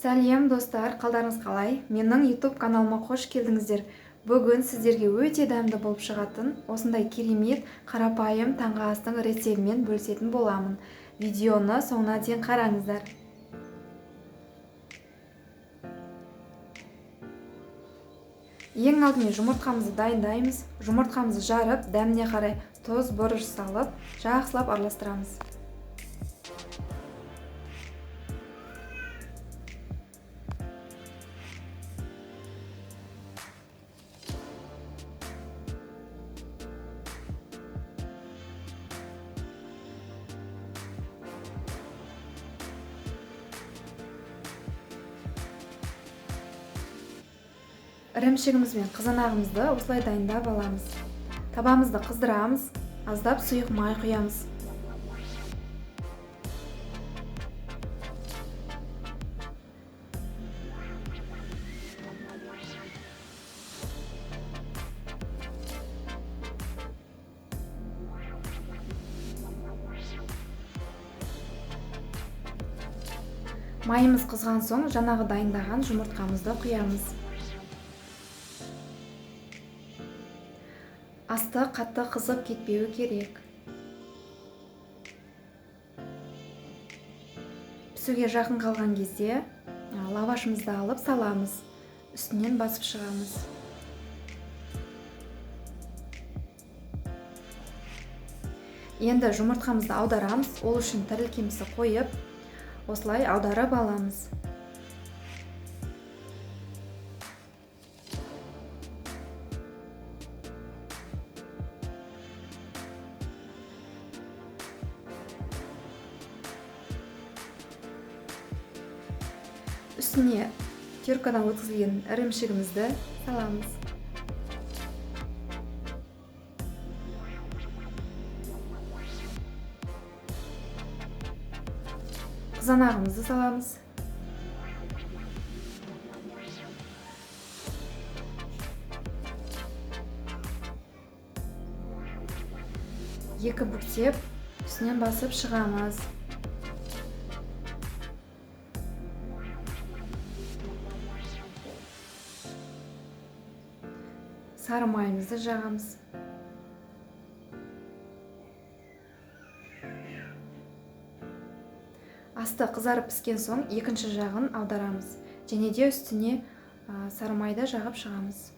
Сәлем достар, қалдарыңыз қалай? Менің YouTube каналыма қош келдіңіздер. Бүгін сіздерге өте дәмді болып шығатын, осындай керемет, қарапайым таңғы астың рецебімен бөлісетін боламын. Видеоны соңына дейін қараңыздар. Ең алдымен жұмыртқамызды дайындаймыз. Жұмыртқамызды жарып, дәміне қарай тұз, бұрыш салып, жақсылап араластырамыз. Ірімшігіміз бен қызанағымызды осылай дайындап аламыз. Табамызды қыздырамыз, аздап сұйық май құямыз. Майымыз қызған соң, жаңағы дайындаған жұмыртқамызды құямыз. Асты қатты қызып кетпеуі керек. Пісуге жақын қалған кезде лавашымызды алып саламыз. Үстінен басып шығамыз. Енді жұмыртқамызды аударамыз. Ол үшін тәрелкемізді қойып, осылай аударып аламыз. Үстіне теркадан өткізілген ірімшігімізді саламыз. Қызанағымызды саламыз. Екі бүктеп, үстінен басып шығамыз. Сары майымызды жағамыз. Асты қызарып піскен соң екінші жағын аударамыз. Және де үстіне сары майды жағып шығамыз.